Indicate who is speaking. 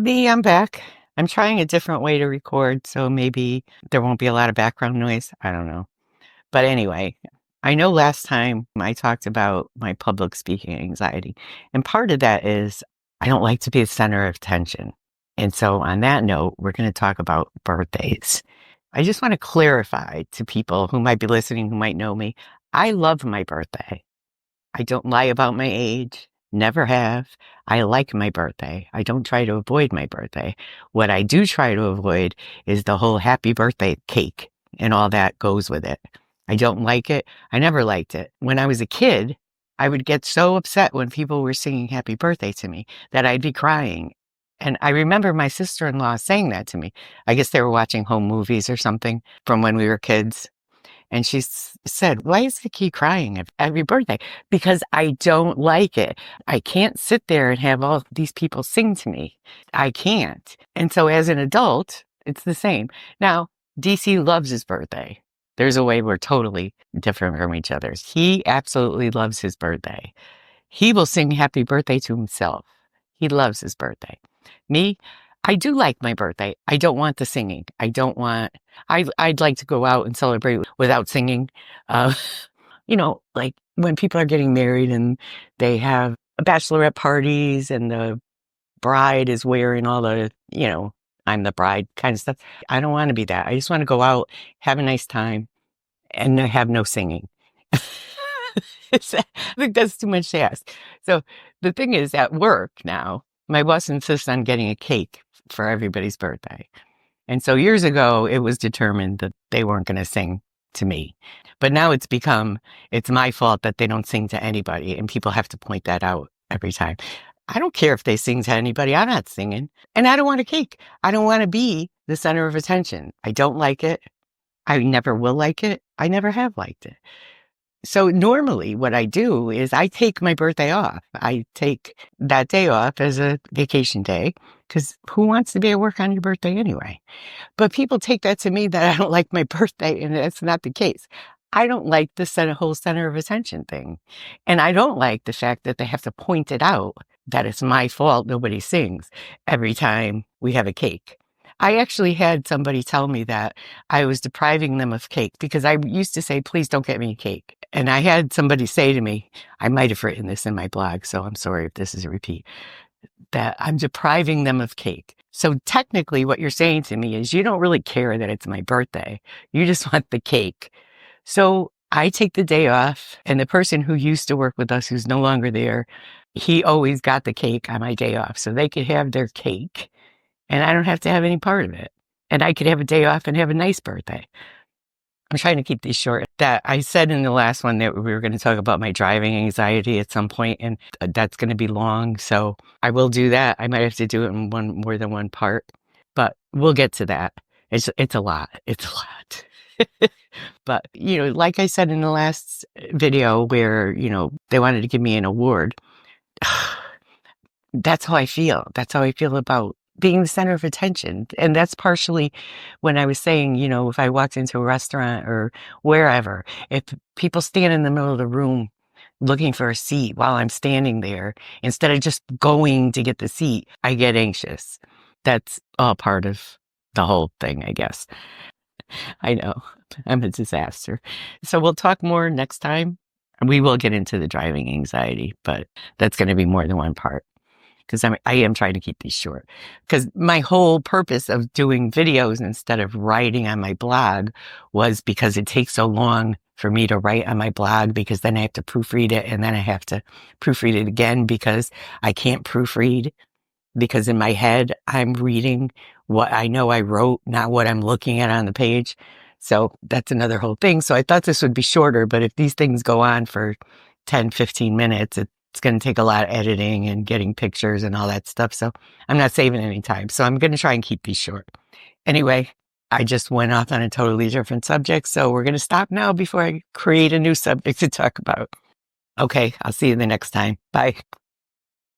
Speaker 1: me, I'm back. I'm trying a different way to record, so maybe there won't be a lot of background noise. I don't know. But anyway, I know last time I talked about my public speaking anxiety, and part of that is I don't like to be the center of attention. And so, on that note, we're going to talk about birthdays. I just want to clarify to people who might be listening, who might know me. I love my birthday. I don't lie about my age, never have. I like my birthday. I don't try to avoid my birthday. What I do try to avoid is the whole happy birthday cake and all that goes with it. I don't like it. I never liked it. When I was a kid, I would get so upset when people were singing happy birthday to me that I'd be crying. And I remember my sister-in-law saying that to me. I guess they were watching home movies or something from when we were kids. And she said, "Why is Vicky crying at every birthday?" Because I don't like it. I can't sit there and have all these people sing to me. I can't. And so as an adult, it's the same. Now, DC loves his birthday. There's a way we're totally different from each other. He absolutely loves his birthday. He will sing happy birthday to himself. He loves his birthday. Me, I do like my birthday. I don't want the singing. I'd like to go out and celebrate without singing. Uh, like when people are getting married and they have bachelorette parties and the bride is wearing all the, I'm the bride kind of stuff. I don't want to be that. I just want to go out, have a nice time, and have no singing. I think that's too much to ask. So the thing is, at work now, my boss insists on getting a cake for everybody's birthday. And so years ago, it was determined that they weren't going to sing to me. But now it's my fault that they don't sing to anybody. And people have to point that out every time. I don't care if they sing to anybody. I'm not singing. And I don't want a cake. I don't want to be the center of attention. I don't like it. I never will like it. I never have liked it. So normally what I do is I take my birthday off. I take that day off as a vacation day because who wants to be at work on your birthday anyway? But people take that to me that I don't like my birthday, and that's not the case. I don't like the whole center of attention thing. And I don't like the fact that they have to point it out that it's my fault nobody sings every time we have a cake. I actually had somebody tell me that I was depriving them of cake because I used to say, "Please don't get me a cake." And I had somebody say to me, I might have written this in my blog, so I'm sorry if this is a repeat, that I'm depriving them of cake. So technically what you're saying to me is you don't really care that it's my birthday. You just want the cake. So I take the day off, and the person who used to work with us, who's no longer there, he always got the cake on my day off so they could have their cake. And I don't have to have any part of it. And I could have a day off and have a nice birthday. I'm trying to keep these short. That I said in the last one that we were going to talk about my driving anxiety at some point, and that's going to be long. So I will do that. I might have to do it in more than one part, but we'll get to that. It's a lot. It's a lot. But, like I said in the last video where, they wanted to give me an award. That's how I feel. That's how I feel about being the center of attention. And that's partially when I was saying, if I walked into a restaurant or wherever, if people stand in the middle of the room looking for a seat while I'm standing there, instead of just going to get the seat, I get anxious. That's all part of the whole thing, I guess. I know I'm a disaster. So we'll talk more next time. We will get into the driving anxiety, but that's going to be more than one part. Because I am trying to keep these short. Because my whole purpose of doing videos instead of writing on my blog was because it takes so long for me to write on my blog, because then I have to proofread it, and then I have to proofread it again because I can't proofread, because in my head I'm reading what I know I wrote, not what I'm looking at on the page. So that's another whole thing. So I thought this would be shorter, but if these things go on for 10, 15 minutes, it's going to take a lot of editing and getting pictures and all that stuff. So I'm not saving any time. So I'm going to try and keep these short. Anyway, I just went off on a totally different subject. So we're going to stop now before I create a new subject to talk about. Okay, I'll see you the next time. Bye.